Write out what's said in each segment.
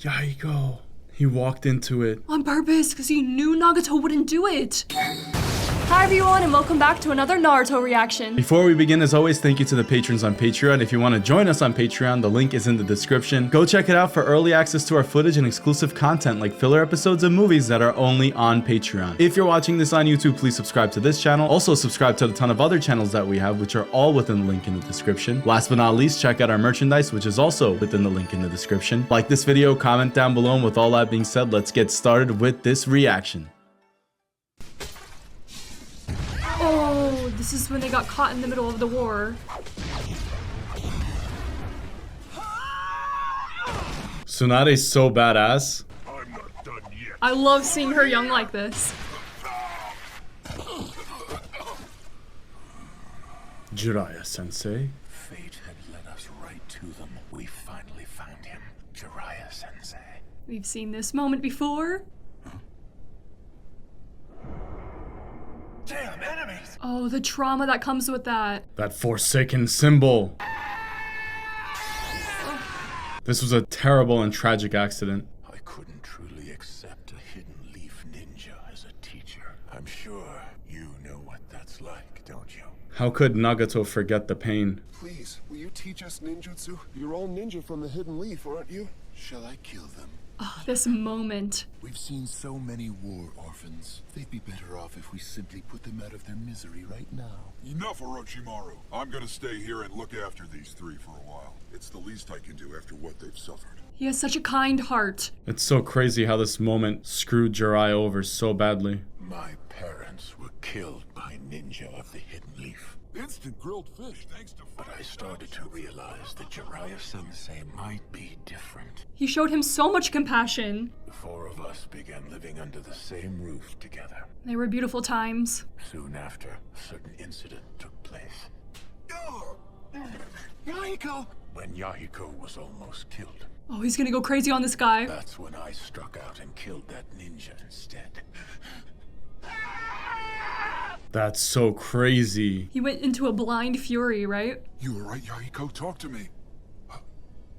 Yahiko. He walked into it. On purpose, because he knew Nagato wouldn't do it. Hi everyone, and welcome back to another Naruto reaction. Before we begin, as always, thank you to the patrons on Patreon. If you want to join us on Patreon, the link is in the description. Go check it out for early access to our footage and exclusive content like filler episodes of movies that are only on Patreon. If you're watching this on YouTube, please subscribe to this channel. Also subscribe to a ton of other channels that we have, which are all within the link in the description. Last but not least, check out our merchandise, which is also within the link in the description. Like this video, comment down below, and with all that being said, let's get started with this reaction. Oh, this is when they got caught in the middle of the war. Tsunade's so badass. I'm not done yet. I love seeing her young like this. Jiraiya-sensei. Fate had led us right to them. We finally found him. Jiraiya-sensei. We've seen this moment before. Damn enemies! Oh, the trauma that comes with that. That Forsaken symbol. This was a terrible and tragic accident. I couldn't truly accept a hidden leaf ninja as a teacher. I'm sure you know what that's like, don't you? How could Nagato forget the pain? Please, will you teach us ninjutsu? You're all ninja from the hidden leaf, aren't you? Shall I kill them? Oh, this moment. We've seen so many war orphans. They'd be better off if we simply put them out of their misery right now. Enough, Orochimaru. I'm gonna stay here and look after these three for a while. It's the least I can do after what they've suffered. He has such a kind heart. It's so crazy how this moment screwed Jiraiya over so badly. My parents were killed by ninja of the hidden leaf. Instant grilled fish, thanks to But I started to realize that Jiraiya-sensei might be different. He showed him so much compassion. The four of us began living under the same roof together. They were beautiful times. Soon after, a certain incident took place. Yahiko! When Yahiko was almost killed, Oh, he's gonna go crazy on this guy. that's when I struck out and killed that ninja instead. That's so crazy. He went into a blind fury, right? You alright, Yahiko? Talk to me.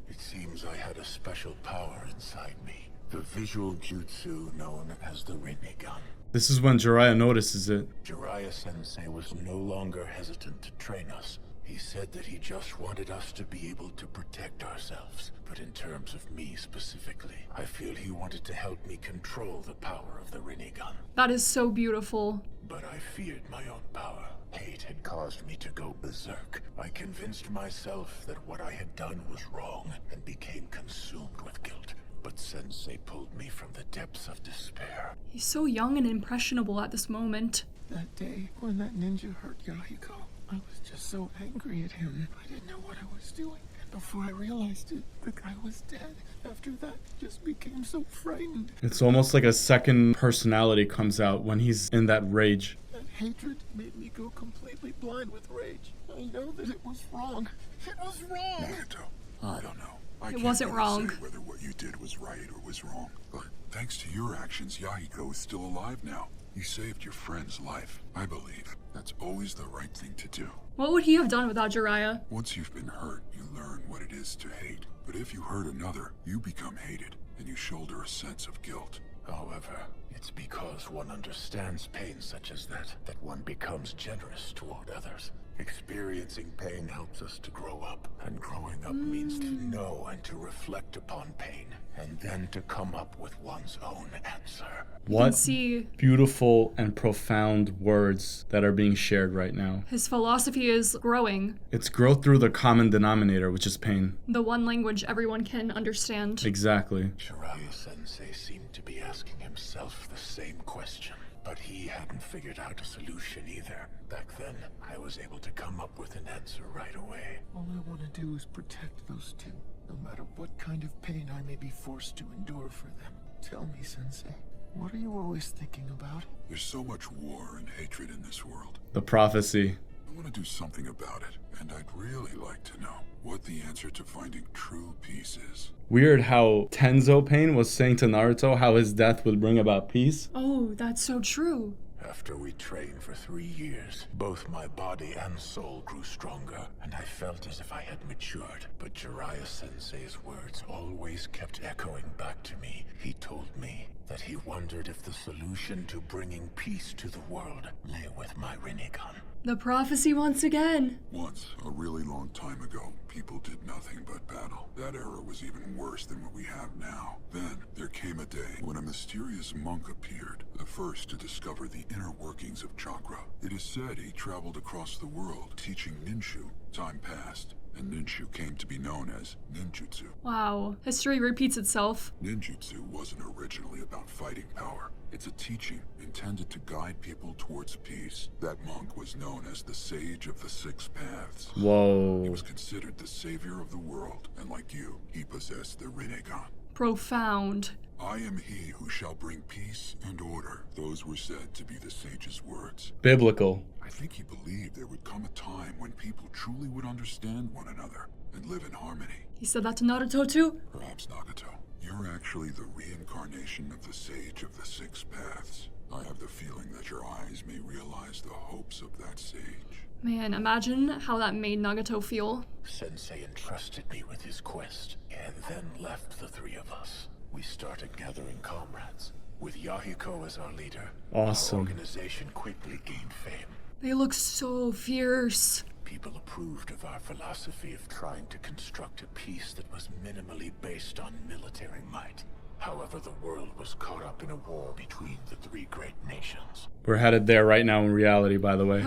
It seems I had a special power inside me. The visual jutsu known as the Rinnegan. This is when Jiraiya notices it. Jiraiya-sensei was no longer hesitant to train us. He said that he just wanted us to be able to protect ourselves. But in terms of me specifically, I feel he wanted to help me control the power of the Rinnegan. That is so beautiful. But I feared my own power. Hate had caused me to go berserk. I convinced myself that what I had done was wrong and became consumed with guilt. But Sensei pulled me from the depths of despair. He's so young and impressionable at this moment. That day when that ninja hurt Yahiko, I was just so angry at him. I didn't know what I was doing. And before I realized it, the guy was dead. After that, I just became so frightened. It's almost like a second personality comes out when he's in that rage. That hatred made me go completely blind with rage. I know that it was wrong. It was wrong! Nagato, I don't know. I It can't wasn't really wrong. say whether what you did was right or was wrong. But thanks to your actions, Yahiko is still alive now. You saved your friend's life. I believe that's always the right thing to do. What would he have done without Jiraiya? Once you've been hurt, you learn what it is to hate. But if you hurt another, you become hated, and you shoulder a sense of guilt. However, it's because one understands pain such as that one becomes generous toward others. Experiencing pain helps us to grow up, and growing up means to know and to reflect upon pain, and then to come up with one's own answer. What see beautiful and profound words that are being shared right now. his philosophy is growing. It's growth through the common denominator, which is pain. The one language everyone can understand. Exactly. Jiraiya-sensei seemed to be asking himself the same question, but he hadn't figured out a solution either. Back then, I was able to come up with an answer right away. All I want to do is protect those two, no matter what kind of pain I may be forced to endure for them. Tell me, Sensei, what are you always thinking about? There's so much war and hatred in this world. The prophecy. I want to do something about it, and I'd really like to know what the answer to finding true peace is. Weird how Tenzo Pain was saying to Naruto how his death would bring about peace. Oh, that's so true. After we trained for 3 years, both my body and soul grew stronger, and I felt as if I had matured. But Jiraiya-sensei's words always kept echoing back to me. He told me that he wondered if the solution to bringing peace to the world lay with my Rinnegan. The prophecy once again. Once, a really long time ago, people did nothing but battle. That era was even worse than what we have now. Then, there came a day when a mysterious monk appeared, the first to discover the inner workings of chakra. It is said he traveled across the world, teaching ninju. Time passed, and ninju came to be known as ninjutsu. Wow, history repeats itself. Ninjutsu wasn't originally about fighting power. It's a teaching intended to guide people towards peace. That monk was known as the Sage of the Six Paths. He Whoa. was considered the savior of the world, and like you, he possessed the Rinnegan. Profound. I am he who shall bring peace and order. Those were said to be the sage's words. Biblical. I think he believed there would come a time when people truly would understand one another and live in harmony. He said that to Naruto too? Perhaps, Nagato, you're actually the reincarnation of the Sage of the Six Paths. I have the feeling that your eyes may realize the hopes of that sage. Man, imagine how that made Nagato feel. Sensei entrusted me with his quest, and then left the 3 of us. We started gathering comrades, with Yahiko as our leader. Awesome. Our organization quickly gained fame. They look so fierce. People approved of our philosophy of trying to construct a peace that was minimally based on military might. However, the world was caught up in a war between the 3 great nations. We're headed there right now in reality, by the way.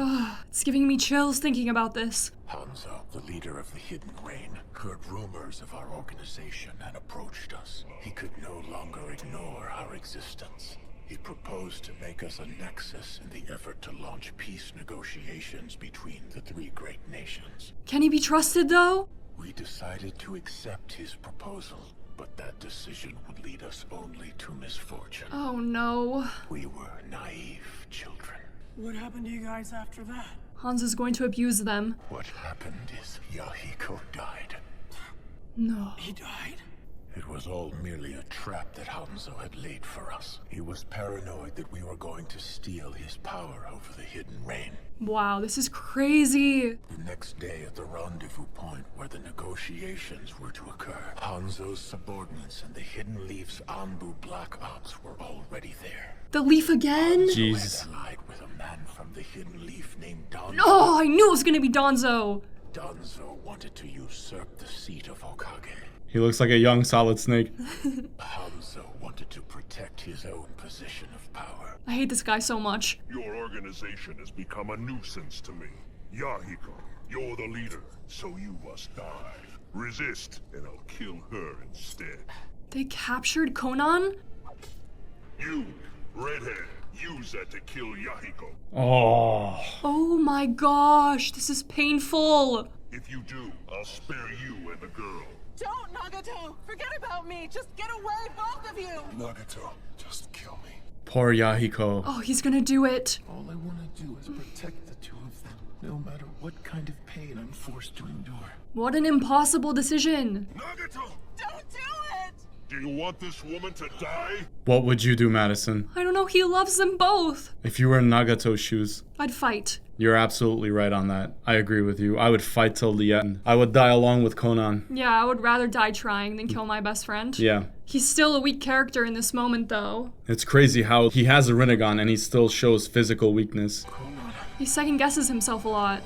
It's giving me chills thinking about this. Hanzo, the leader of the Hidden Reign, heard rumors of our organization and approached us. He could no longer ignore our existence. He proposed to make us a nexus in the effort to launch peace negotiations between the 3 great nations. Can he be trusted though? We decided to accept his proposal, but that decision would lead us only to misfortune. Oh no. We were naive children. What happened to you guys after that? Hans is going to abuse them. What happened is Yahiko died. No. He died? It was all merely a trap that Hanzo had laid for us. He was paranoid that we were going to steal his power over the Hidden Reign. Wow, this is crazy. The next day at the rendezvous point where the negotiations were to occur, Hanzo's subordinates and the Hidden Leaf's Anbu Black Ops were already there. The leaf again? Jesus. Hanzo had allied with a man from the Hidden Leaf named Danzo. Oh, I knew it was gonna be Danzo. Danzo wanted to usurp the seat of Hokage. He looks like a young Solid Snake. Hanzo wanted to protect his own position of power. I hate this guy so much. Your organization has become a nuisance to me. Yahiko, you're the leader, so you must die. Resist, and I'll kill her instead. They captured Conan? You, redhead, use that to kill Yahiko. Oh. Oh my gosh, this is painful. If you do, I'll spare you and the girl. Don't, Nagato! Forget about me! Just get away, both of you! Nagato, just kill me. Poor Yahiko. Oh, he's gonna do it. All I want to do is protect the 2 of them, no matter what kind of pain I'm forced to endure. What an impossible decision. Nagato! Don't do it! Do you want this woman to die? What would you do, Madison? I don't know, he loves them both. If you were in Nagato's shoes? I'd fight. You're absolutely right on that. I agree with you. I would fight till the end. I would die along with Conan. Yeah, I would rather die trying than kill my best friend. Yeah. He's still a weak character in this moment, though. It's crazy how he has a Rinnegan and he still shows physical weakness. He second guesses himself a lot.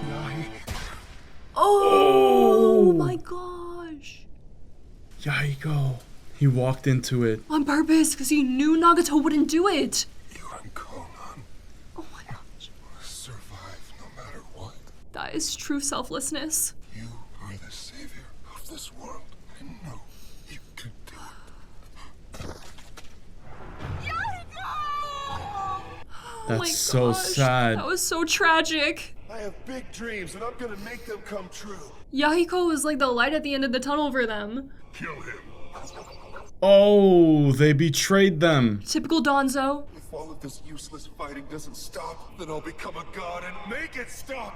Yahi, Oh my gosh. Yahiko. He walked into it. On purpose, because he knew Nagato wouldn't do it. You and Conan Oh my gosh. survive no matter what. That is true selflessness. You are the savior of this world. I know you can do it. Yahiko! That's my so gosh, sad. That was so tragic. I have big dreams and I'm gonna make them come true. Yahiko was like the light at the end of the tunnel for them. Kill him. Oh, they betrayed them. Typical Danzo. If all of this useless fighting doesn't stop, then I'll become a god and make it stop.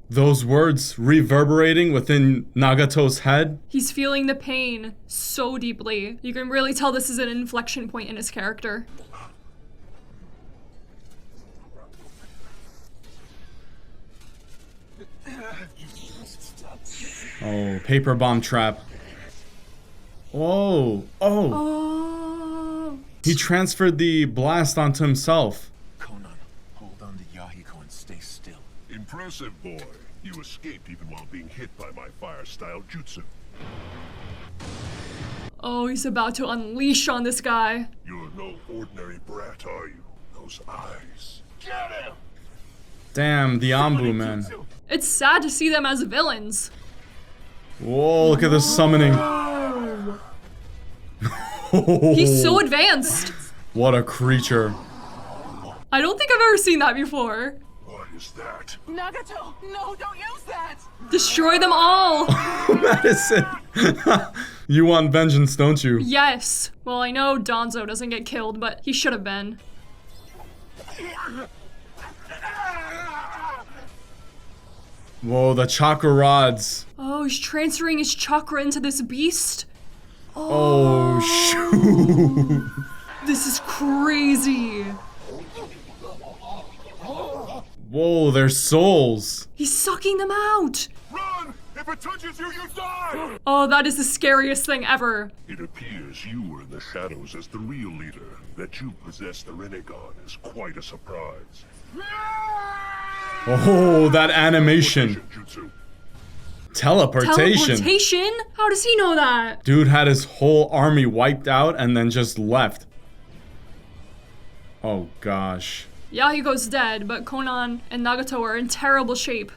Those words reverberating within Nagato's head. He's feeling the pain so deeply. You can really tell this is an inflection point in his character. Oh, paper bomb trap. Whoa. Oh. Oh. He transferred the blast onto himself. Conan, hold on to Yahiko and stay still. Impressive, boy. You escaped even while being hit by my fire-style jutsu. Oh, he's about to unleash on this guy. You're no ordinary brat, are you? Those eyes. Get him! Damn, the Ambu, man. It's sad to see them as villains. Whoa, look at the summoning. He's so advanced. What a creature. I don't think I've ever seen that before. What is that? Nagato, no, don't use that! Destroy them all. Madison. You want vengeance, don't you? Yes. Well, I know Danzo doesn't get killed, but he should have been. Whoa, the chakra rods. Oh, he's transferring his chakra into this beast. Oh, shoot. This is crazy. Whoa, their souls. He's sucking them out. Run! If it touches you, you die! Oh, that is the scariest thing ever. It appears you were in the shadows as the real leader. That you possess the Renegade is quite a surprise. Oh, that animation. Jutsu. Teleportation. Teleportation? How does he know that? Dude had his whole army wiped out and then just left. Oh, gosh. Yahiko's dead, but Conan and Nagato are in terrible shape.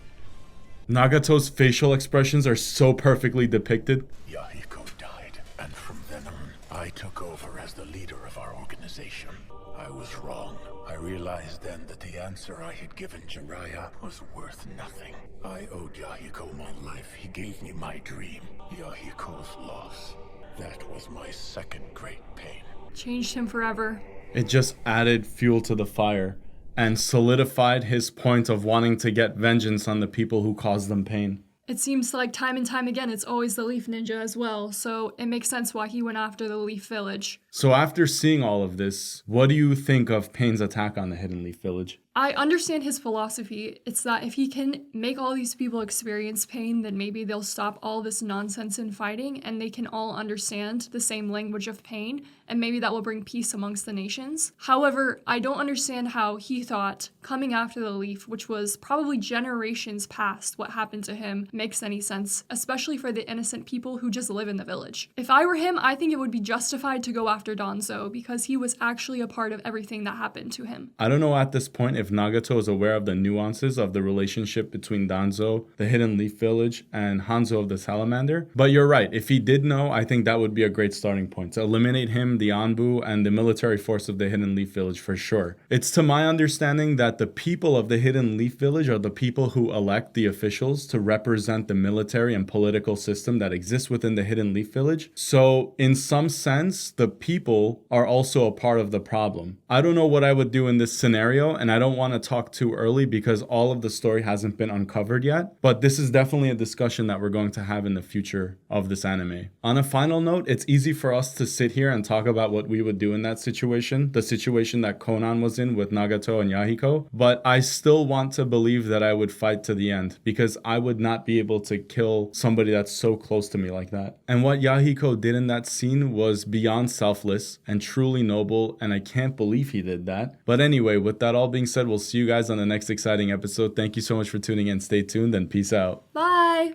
Nagato's facial expressions are so perfectly depicted. Yahiko died, and from then on, I took over as the leader of our organization. I was wrong. I realized then that the answer I had given Jiraiya was worth nothing. I owed Yahiko my life. He gave me my dream. Yahiko's loss. That was my second great pain. Changed him forever. It just added fuel to the fire and solidified his point of wanting to get vengeance on the people who caused them pain. It seems like time and time again it's always the Leaf Ninja as well, so it makes sense why he went after the Leaf Village. So after seeing all of this, what do you think of Pain's attack on the Hidden Leaf Village? I understand his philosophy. It's that if he can make all these people experience pain, then maybe they'll stop all this nonsense in fighting and they can all understand the same language of pain, and maybe that will bring peace amongst the nations. However, I don't understand how he thought coming after the Leaf, which was probably generations past what happened to him, makes any sense, especially for the innocent people who just live in the village. If I were him, I think it would be justified to go after Danzo because he was actually a part of everything that happened to him. I don't know at this point if Nagato is aware of the nuances of the relationship between Danzo, the Hidden Leaf Village, and Hanzo of the Salamander. But you're right, if he did know, I think that would be a great starting point. To eliminate him, the Anbu, and the military force of the Hidden Leaf Village for sure. It's to my understanding that the people of the Hidden Leaf Village are the people who elect the officials to represent the military and political system that exists within the Hidden Leaf Village. So in some sense, the people are also a part of the problem. I don't know what I would do in this scenario, and I don't want to talk too early because all of the story hasn't been uncovered yet, but this is definitely a discussion that we're going to have in the future of this anime. On a final note, it's easy for us to sit here and talk about what we would do in that situation, the situation that Conan was in with Nagato and Yahiko, but I still want to believe that I would fight to the end because I would not be able to kill somebody that's so close to me like that. And what Yahiko did in that scene was beyond selfless and truly noble, and I can't believe he did that. But anyway, with that all being said, we'll see you guys on the next exciting episode. Thank you so much for tuning in. Stay tuned and peace out. Bye!